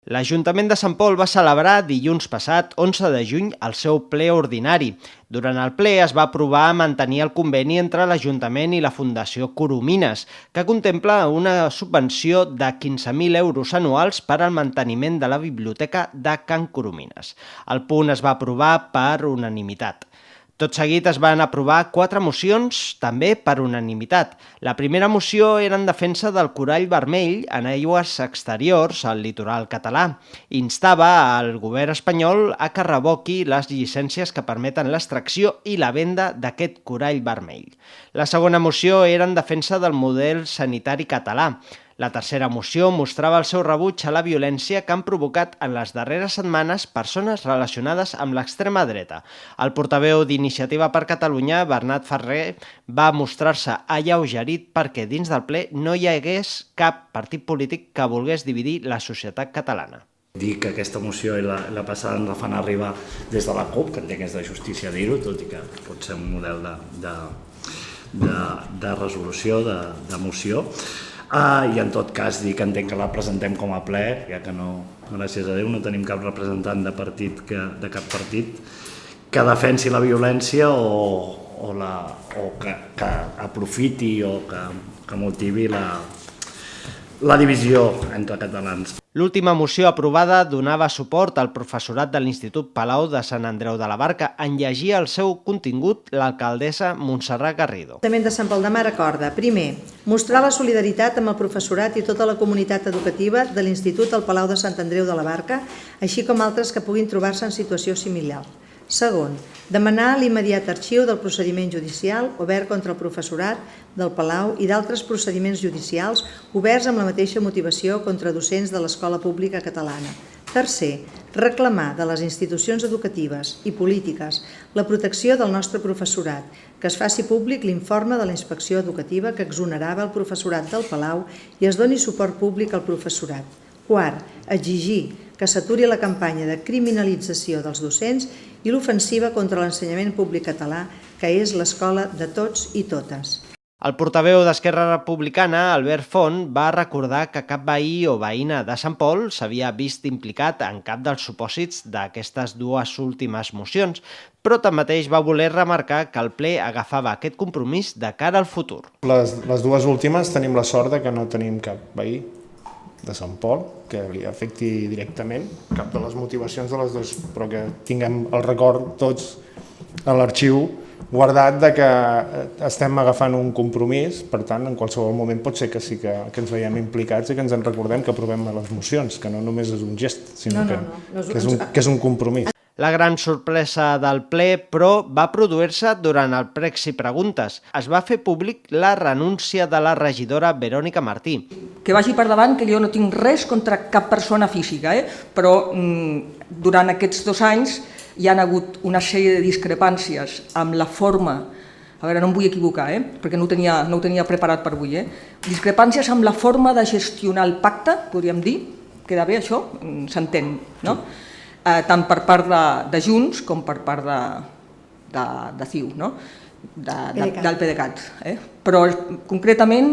L'Ajuntament de Sant Pol va celebrar dilluns passat, 11 de juny, el seu ple ordinari. Durant el ple es va aprovar mantenir el conveni entre l'Ajuntament i la Fundació Coromines, que contempla una subvenció de 15.000 euros anuals per al manteniment de la biblioteca de Can Coromines. El punt es va aprovar per unanimitat. Tot seguit es van aprovar 4 mocions, també per unanimitat. La primera moció era en defensa del corall vermell en aigües exteriors al litoral català. Instava al govern espanyol a que revoqui les llicències que permeten l'extracció i la venda d'aquest corall vermell. La segona moció era en defensa del model sanitari català. La tercera moció mostrava el seu rebuig a la violència que han provocat en les darreres setmanes persones relacionades amb l'extrema dreta. El portaveu d'Iniciativa per Catalunya, Bernat Ferrer, va mostrar-se alleugerit perquè dins del ple no hi hagués cap partit polític que volgués dividir la societat catalana. Dir que aquesta moció i la passada ens la fan arribar des de la CUP, que entenc que és de justícia dir-ho, tot i que pot ser un model de resolució, de moció. I en tot cas dir que entenc que la presentem com a ple, ja que no, gràcies a Déu, no tenim cap representant de cap partit que defensi la violència o que aprofiti o que motivi la divisió entre catalans. L'última moció aprovada donava suport al professorat de l'Institut Palau de Sant Andreu de la Barca. En llegir el seu contingut l'alcaldessa Montserrat Garrido. L'Ajuntament de Sant Pol de Mar acorda, primer, mostrar la solidaritat amb el professorat i tota la comunitat educativa de l'Institut al Palau de Sant Andreu de la Barca, així com altres que puguin trobar-se en situació similar. Segon, demanar l'immediat arxiu del procediment judicial obert contra el professorat del Palau i d'altres procediments judicials oberts amb la mateixa motivació contra docents de l'Escola Pública Catalana. Tercer, reclamar de les institucions educatives i polítiques la protecció del nostre professorat, que es faci públic l'informe de la Inspecció Educativa que exonerava el professorat del Palau i es doni suport públic al professorat. Quart, exigir que s'aturi la campanya de criminalització dels docents i l'ofensiva contra l'ensenyament públic català, que és l'escola de tots i totes. El portaveu d'Esquerra Republicana, Albert Font, va recordar que cap veí o veïna de Sant Pol s'havia vist implicat en cap dels supòsits d'aquestes dues últimes mocions, però tanmateix va voler remarcar que el ple agafava aquest compromís de cara al futur. Les dues últimes tenim la sort que no tenim cap veí de Sant Pol que li afecti directament cap de les motivacions de les dues, però que tinguem el record tots a l'arxiu guardat de que estem agafant un compromís. Per tant, en qualsevol moment pot ser que sí que ens veiem implicats i que ens en recordem que aprovem les mocions, que no només és un gest, sinó que és un compromís. La gran sorpresa del ple, però, va produir-se durant el Pregs i Preguntes. Es va fer públic la renúncia de la regidora Verònica Martí. Que vagi per davant que jo no tinc res contra cap persona física, però durant aquests 2 anys hi ha hagut una sèrie de discrepàncies amb la forma, a veure, no em vull equivocar, perquè no ho tenia preparat per avui, discrepàncies amb la forma de gestionar el pacte, podríem dir, queda bé això, s'entén, no? Tant per part de Junts com per part de CiU, no? Del PDeCAT. Però concretament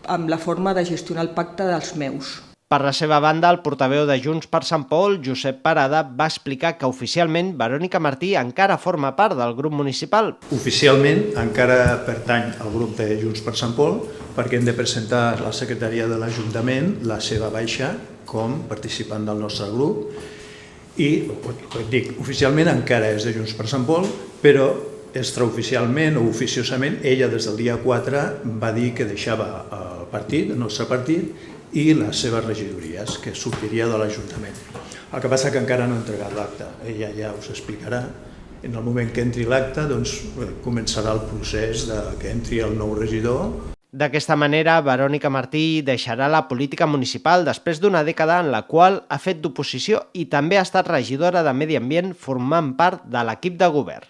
amb la forma de gestionar el pacte dels meus. Per la seva banda, el portaveu de Junts per Sant Pol, Josep Parada, va explicar que oficialment Verònica Martí encara forma part del grup municipal. Oficialment encara pertany al grup de Junts per Sant Pol perquè hem de presentar a la secretaria de l'Ajuntament la seva baixa com participant del nostre grup i, dic, oficialment encara és de Junts per Sant Pol, però extraoficialment o oficiosament ella des del dia 4 va dir que deixava el partit, el nostre partit, i les seves regidories, que sortiria de l'Ajuntament. El que passa que encara no ha entregat l'acte, ella ja us explicarà. En el moment que entri l'acte, doncs començarà el procés que entri el nou regidor. D'aquesta manera, Verònica Martí deixarà la política municipal després d'una dècada en la qual ha fet d'oposició i també ha estat regidora de Medi Ambient formant part de l'equip de govern.